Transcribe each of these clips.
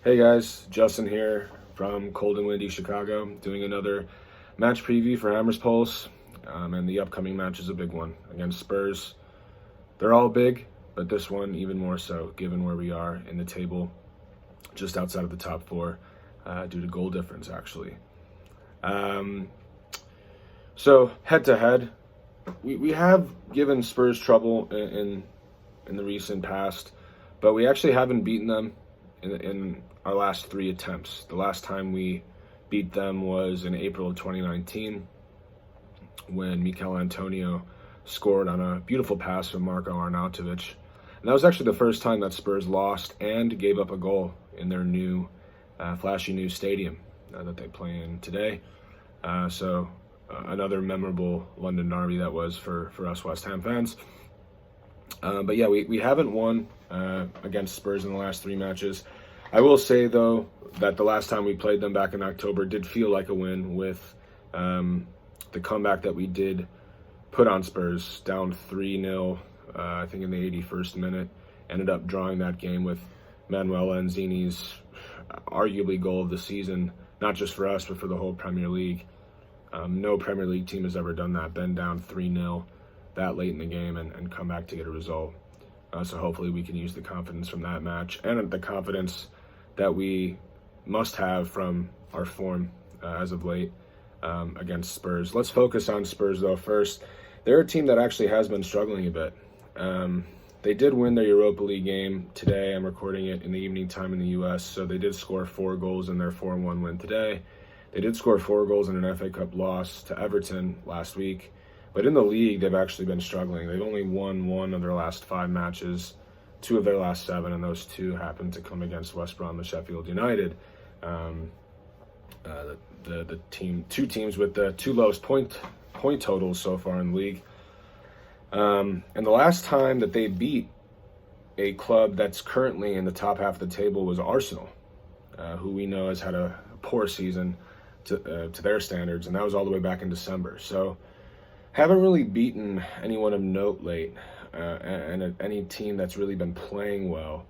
Hey guys, Justin here from cold and windy Chicago, doing another match preview for Hammers Pulse. And the upcoming match is a big one against Spurs. They're all big, but this one even more so, given where we are in the table, just outside of the top four, due to goal difference, actually. Um, so head to head, we have given Spurs trouble in the recent past, but we actually haven't beaten them in our last three attempts. The last time we beat them was in April of 2019 when Mikel Antonio scored on a beautiful pass from Marko Arnautovic. And that was actually the first time that Spurs lost and gave up a goal in their new, flashy new stadium that they play in today. Another memorable London derby that was for us West Ham fans. But yeah, we haven't won against Spurs in the last three matches. I will say, though, that the last time we played them back in October did feel like a win with the comeback that we did put on Spurs, down 3-0, I think in the 81st minute. Ended up drawing that game with Manuel Lanzini's arguably goal of the season, not just for us, but for the whole Premier League. No Premier League team has ever done that, been down 3-0 that late in the game and come back to get a result. So hopefully we can use the confidence from that match and the confidence that we must have from our form as of late against Spurs. Let's focus on Spurs, though, first. They're a team that actually has been struggling a bit. They did win their Europa League game today. I'm recording it in the evening time in the U.S., so they did score 4 goals in their 4-1 win today. They did score 4 goals in an FA Cup loss to Everton last week. But in the league, they've actually been struggling. They've only won 1 of their last 5 matches, 2 of their last 7, and those 2 happened to come against West Brom and Sheffield United. The two teams with the 2 lowest point totals so far in the league. And the last time that they beat a club that's currently in the top half of the table was Arsenal, who we know has had a poor season to their standards, and that was all the way back in December. So haven't really beaten anyone of note late, and any team that's really been playing well.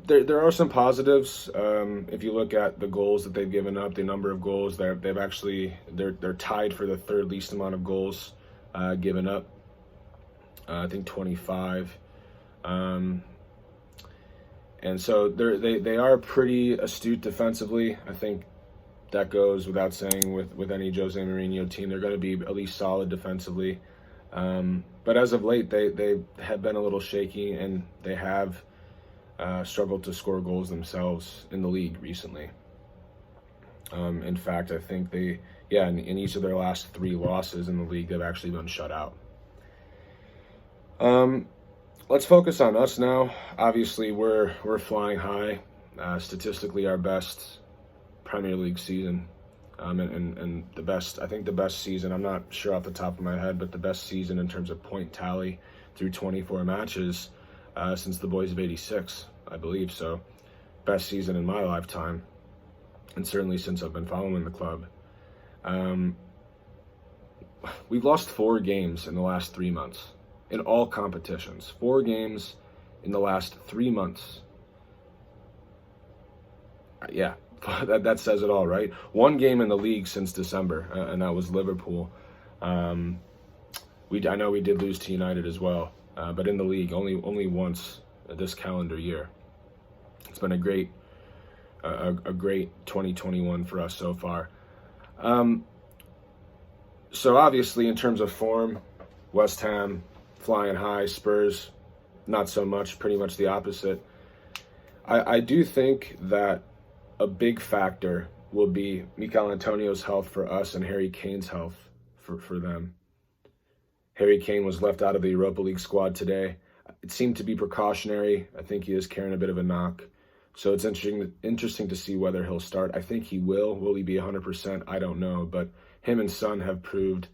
There are some positives. If you look at the goals that they've given up, the number of goals they're tied for the 3rd least amount of goals given up. I think 25. And so they are pretty astute defensively. I think that goes without saying with any Jose Mourinho team. They're going to be at least solid defensively. But as of late, they have been a little shaky, and they have struggled to score goals themselves in the league recently. In fact, I think in each of their last 3 losses in the league, they've actually been shut out. Let's focus on us now. Obviously, we're flying high. Statistically, our best Premier League season, and the best season, I'm not sure off the top of my head, but the best season in terms of point tally through 24 matches since the boys of 86, I believe. So best season in my lifetime, and certainly since I've been following the club. We've lost 4 games in the last 3 months in all competitions. 4 games in the last 3 months. Yeah, that says it all, right? 1 game in the league since December, and that was Liverpool. I know we did lose to United as well, but in the league, only once this calendar year. It's been a great 2021 for us so far. So obviously, in terms of form, West Ham flying high, Spurs not so much, pretty much the opposite. I do think that a big factor will be Mikel Antonio's health for us and Harry Kane's health for them. Harry Kane was left out of the Europa League squad today. It seemed to be precautionary. I think he is carrying a bit of a knock. So it's interesting to see whether he'll start. I think he will. Will he be 100%? I don't know. But him and Son have proved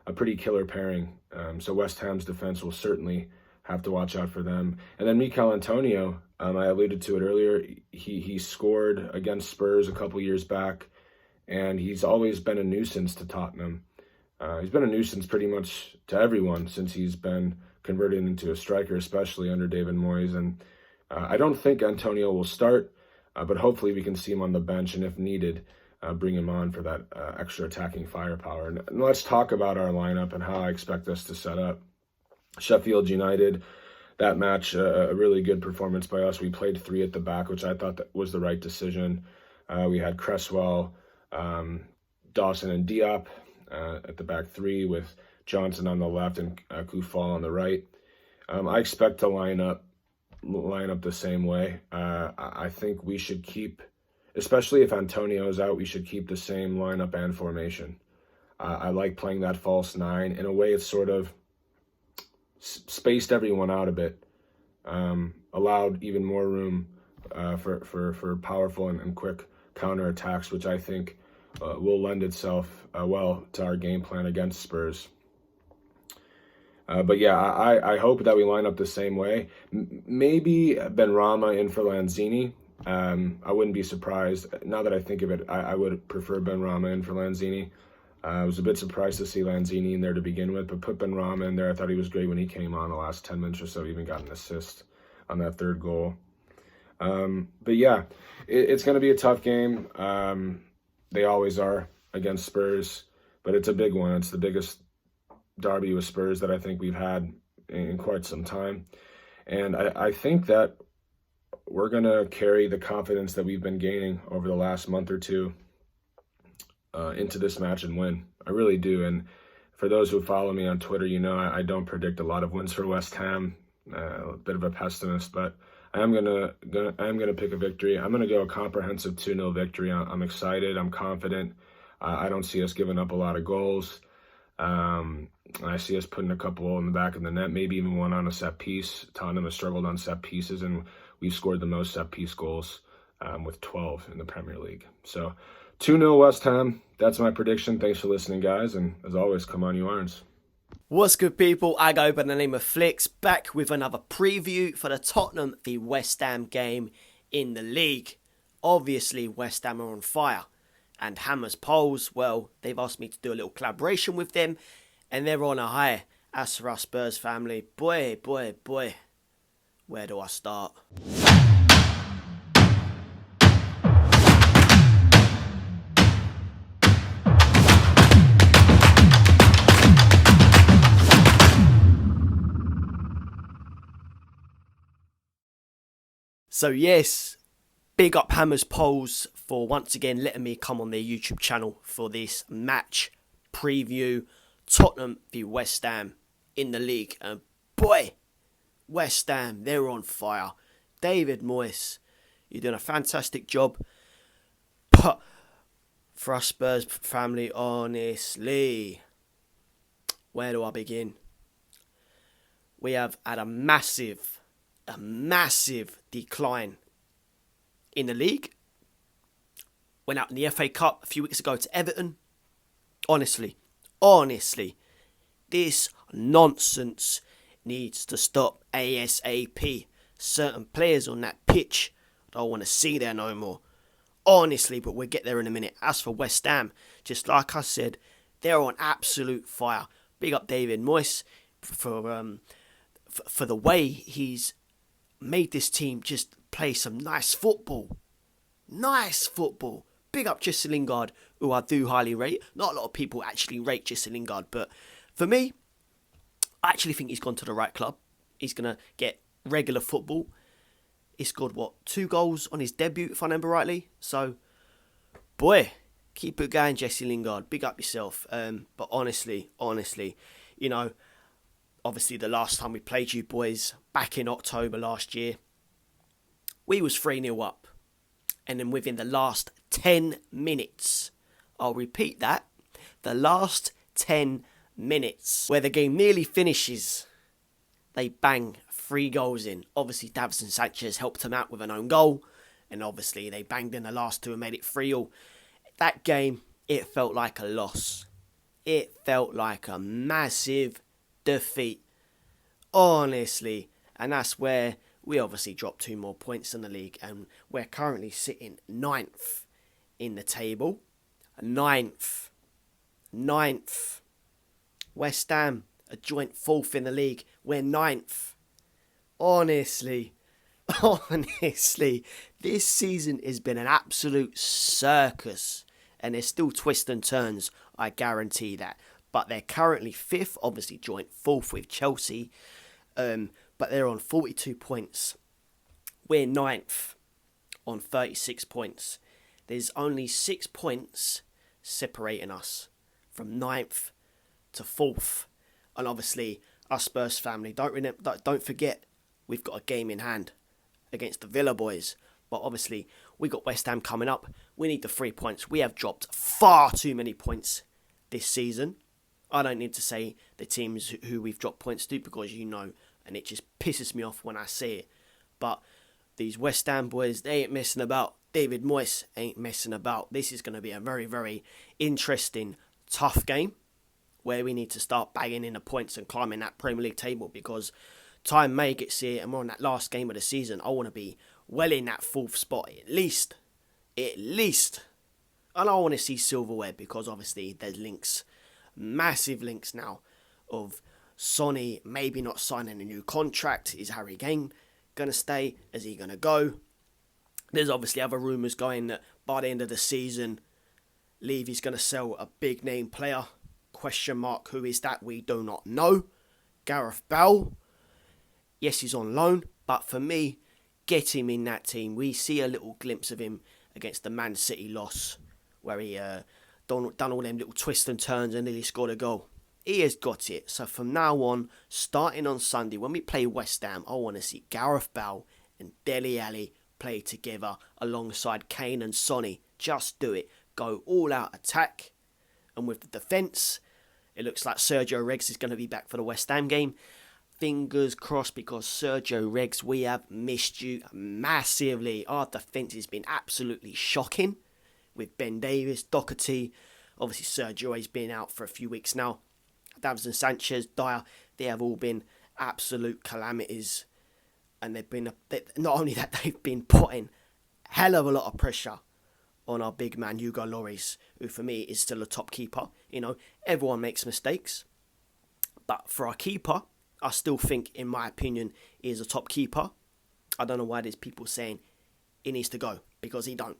a pretty killer pairing. So West Ham's defense will certainly have to watch out for them. And then Mikel Antonio, I alluded to it earlier, he scored against Spurs a couple years back, and he's always been a nuisance to Tottenham. He's been a nuisance pretty much to everyone since he's been converted into a striker, especially under David Moyes. And I don't think Antonio will start, but hopefully we can see him on the bench, and if needed, bring him on for that extra attacking firepower. And let's talk about our lineup and how I expect us to set up. Sheffield United, that match, a really good performance by us. We played three at the back, which I thought that was the right decision. We had Cresswell, Dawson, and Diop at the back three, with Johnson on the left and Kufal on the right. I expect to line up the same way. I think we should keep, especially if Antonio's out, we should keep the same lineup and formation. I like playing that false nine. In a way, it's sort of spaced everyone out a bit, allowed even more room for powerful and quick counterattacks, which I think will lend itself well to our game plan against Spurs. But yeah, I hope that we line up the same way. Maybe Benrahma in for Lanzini. I wouldn't be surprised. Now that I think of it, I would prefer Benrahma in for Lanzini. I was a bit surprised to see Lanzini in there to begin with, but put Benrahma in there. I thought he was great when he came on the last 10 minutes or so. Even got an assist on that third goal. But yeah, it's going to be a tough game. They always are against Spurs, but it's a big one. It's the biggest derby with Spurs that I think we've had in quite some time. And I think that we're going to carry the confidence that we've been gaining over the last month or two into this match and win. I really do. And for those who follow me on Twitter, you know I don't predict a lot of wins for West Ham. A bit of a pessimist, but I am gonna pick a victory. I'm gonna go a comprehensive 2-0 victory. I'm excited. I'm confident. I don't see us giving up a lot of goals. I see us putting a couple in the back of the net, maybe even one on a set piece. Tottenham has struggled on set pieces, and we've scored the most set piece goals with 12 in the Premier League. So 2-0 West Ham. That's my prediction. Thanks for listening, guys. And as always, come on, you Irons. What's good, people? I go by the name of Flicks, back with another preview for the Tottenham v West Ham game in the league. Obviously, West Ham are on fire. And Hammers Poles, well, they've asked me to do a little collaboration with them, and they're on a high. As for our Spurs family, boy, where do I start? So yes, big up Hammers Poles for once again letting me come on their YouTube channel for this match preview. Tottenham v West Ham in the league. And boy, West Ham, they're on fire. David Moyes, you're doing a fantastic job. But for us Spurs family, honestly, where do I begin? We have had a massive decline in the league. Went out in the FA Cup a few weeks ago to Everton. Honestly, this nonsense needs to stop ASAP. Certain players on that pitch, I don't want to see there no more. Honestly, but we'll get there in a minute. As for West Ham, just like I said, they're on absolute fire. Big up David Moyes for the way he's made this team just play some nice football. Big up Jesse Lingard, who I do highly rate. Not a lot of people actually rate Jesse Lingard, but for me, I actually think he's gone to the right club. He's going to get regular football. He scored, 2 goals on his debut, if I remember rightly. So, boy, keep it going, Jesse Lingard. Big up yourself. But honestly, you know, obviously the last time we played you boys, back in October last year, we was 3-0 up. And then within the last 10 minutes, I'll repeat that, the last 10 minutes, where the game nearly finishes, they bang 3 goals in. Obviously, Davinson Sanchez helped them out with an own goal. And obviously, they banged in the last 2 and made it 3-3. That game, it felt like a loss. It felt like a massive defeat. Honestly. And that's where we obviously dropped 2 more points in the league. And we're currently sitting 9th in the table. 9th. West Ham, a joint 4th in the league. We're 9th. Honestly, Honestly, this season has been an absolute circus. And there's still twists and turns, I guarantee that. But they're currently fifth, obviously joint fourth with Chelsea. But they're on 42 points. We're ninth on 36 points. There's only 6 points separating us from ninth to fourth. And obviously, us Spurs family, don't forget, we've got a game in hand against the Villa boys. But obviously, we got West Ham coming up. We need the 3 points. We have dropped far too many points this season. I don't need to say the teams who we've dropped points to because you know, and it just pisses me off when I say it. But these West Ham boys, they ain't messing about. David Moyes ain't messing about. This is going to be a very, very interesting, tough game where we need to start bagging in the points and climbing that Premier League table because time may get here and we're on that last game of the season. I want to be well in that fourth spot at least. And I want to see silverware because obviously there's links, massive links now of Sonny maybe not signing a new contract. Is Harry Kane going to stay? Is he going to go? There's obviously other rumours going that by the end of the season, Levy's going to sell a big name player. Question mark, who is that? We do not know. Gareth Bale. Yes, he's on loan, but for me, get him in that team. We see a little glimpse of him against the Man City loss, where he done all them little twists and turns and nearly scored a goal. He has got it. So from now on, starting on Sunday, when we play West Ham, I want to see Gareth Bale and Dele Alli play together alongside Kane and Sonny. Just do it. Go all out attack. And with the defence, it looks like Sergio Regs is going to be back for the West Ham game. Fingers crossed because Sergio Regs, we have missed you massively. Our defence has been absolutely shocking with Ben Davies, Doherty. Obviously, Sergio has been out for a few weeks now. Davinson Sanchez, Dyer, they have all been absolute calamities. And they've been, not only that, they've been putting hell of a lot of pressure on our big man, Hugo Lloris, who for me is still a top keeper. You know, everyone makes mistakes. But for our keeper, I still think, in my opinion, he is a top keeper. I don't know why there's people saying he needs to go, because he don't.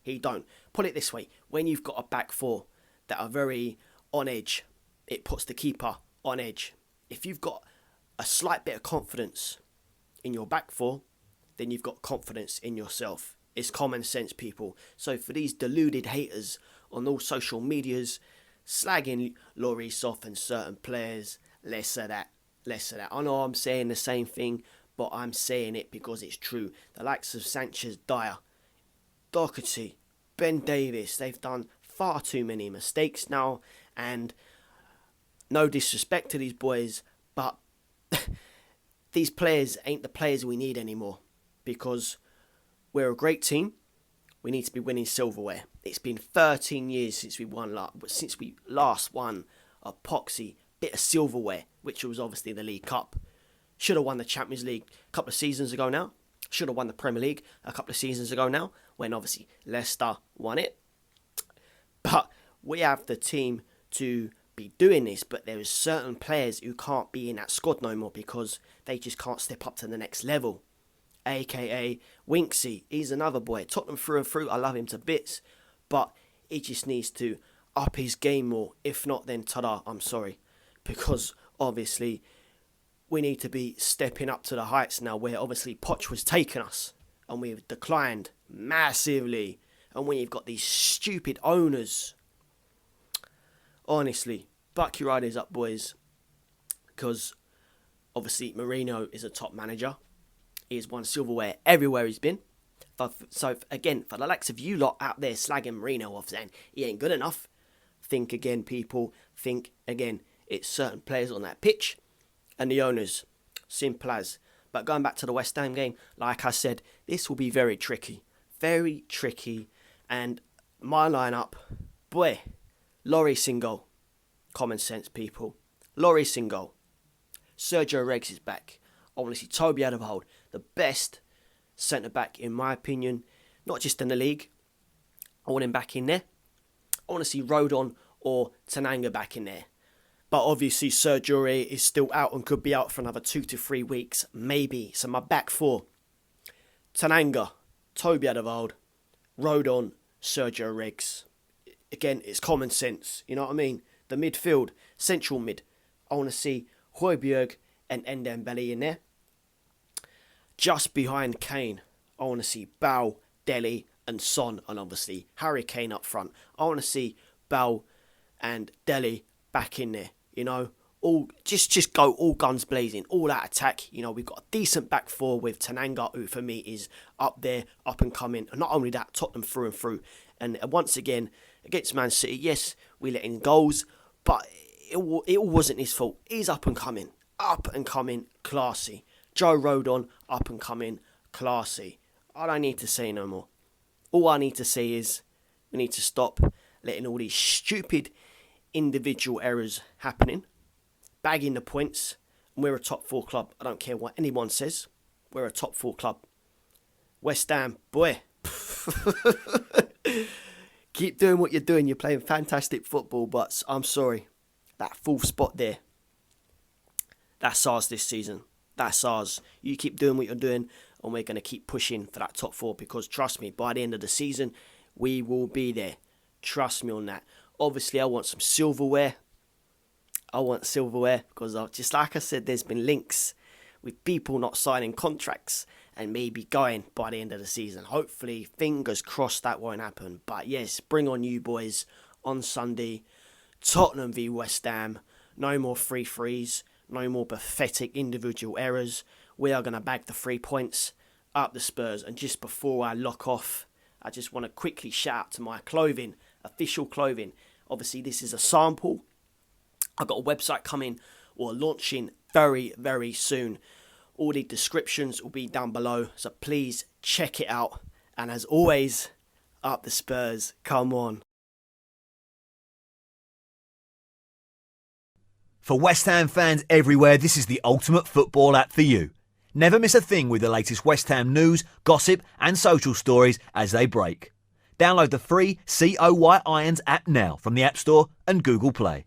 He don't. Put it this way, when you've got a back four that are very on edge, it puts the keeper on edge. If you've got a slight bit of confidence in your back four, then you've got confidence in yourself. It's common sense, people. So for these deluded haters on all social medias, slagging Lloris off and certain players, less of that. I know I'm saying the same thing, but I'm saying it because it's true. The likes of Sanchez, Dyer, Doherty, Ben Davies, they've done far too many mistakes now, and no disrespect to these boys, but these players ain't the players we need anymore, because we're a great team. We need to be winning silverware. It's been 13 years since we last won a poxy bit of silverware, which was obviously the League Cup. Should have won the Champions League a couple of seasons ago now. Should have won the Premier League a couple of seasons ago now, when obviously Leicester won it. But we have the team to be doing this, but there is certain players who can't be in that squad no more because they just can't step up to the next level. AKA Winksy, he's another boy. Tottenham through and through, I love him to bits, but he just needs to up his game more. If not, then ta-da, I'm sorry. Because obviously we need to be stepping up to the heights now where obviously Poch was taking us and we've declined massively. And when you've got these stupid owners, honestly, buck your ideas up, boys. Because obviously Mourinho is a top manager. He has won silverware everywhere he's been. So again, for the likes of you lot out there slagging Mourinho off saying he ain't good enough, think again, people. Think again. It's certain players on that pitch and the owners. Simple as. But going back to the West Ham game, like I said, this will be very tricky. Very tricky. And my lineup, boy, Lloris in goal. Common sense, people. Lloris in goal. Sergio Regs is back. I want to see Toby Alderweireld, the best centre-back, in my opinion, not just in the league. I want him back in there. I want to see Rodon or Tananga back in there. But obviously Sergio is still out and could be out for another 2 to 3 weeks, maybe. So my back four, Tananga, Toby Alderweireld, Rodon, Sergio Riggs. Again, it's common sense. You know what I mean? The midfield, central mid. I want to see Højbjerg and Ndembele in there. Just behind Kane, I want to see Bale, Dele and Son, and obviously Harry Kane up front. I want to see Bale and Dele back in there. You know, all just go all guns blazing, all out attack. You know, we've got a decent back four with Tananga, who for me is up there, up and coming. And not only that, Tottenham through and through. And once again, against Man City, yes, we let in goals, but it wasn't his fault. He's up and coming, classy. Joe Rodon, up and coming, classy. I don't need to say no more. All I need to say is we need to stop letting all these stupid individual errors happening, bagging the points, and we're a top 4 club. I don't care what anyone says. We're a top 4 club. West Ham, boy. Keep doing what you're doing. You're playing fantastic football, but I'm sorry. That 4th spot there, that's ours this season. That's ours. You keep doing what you're doing, and we're going to keep pushing for that top 4 because, trust me, by the end of the season, we will be there. Trust me on that. Obviously, I want some silverware. Because, just like I said, there's been links with people not signing contracts and maybe going by the end of the season. Hopefully, fingers crossed that won't happen. But yes, bring on you boys on Sunday. Tottenham v West Ham. No more free frees. No more pathetic individual errors. We are going to bag the 3 points up the Spurs. And just before I lock off, I just want to quickly shout out to my clothing, official clothing. Obviously, this is a sample. I've got a website coming or launching very, very soon. All the descriptions will be down below. So please check it out. And as always, up the Spurs. Come on. For West Ham fans everywhere, this is the ultimate football app for you. Never miss a thing with the latest West Ham news, gossip and social stories as they break. Download the free COY Irons app now from the App Store and Google Play.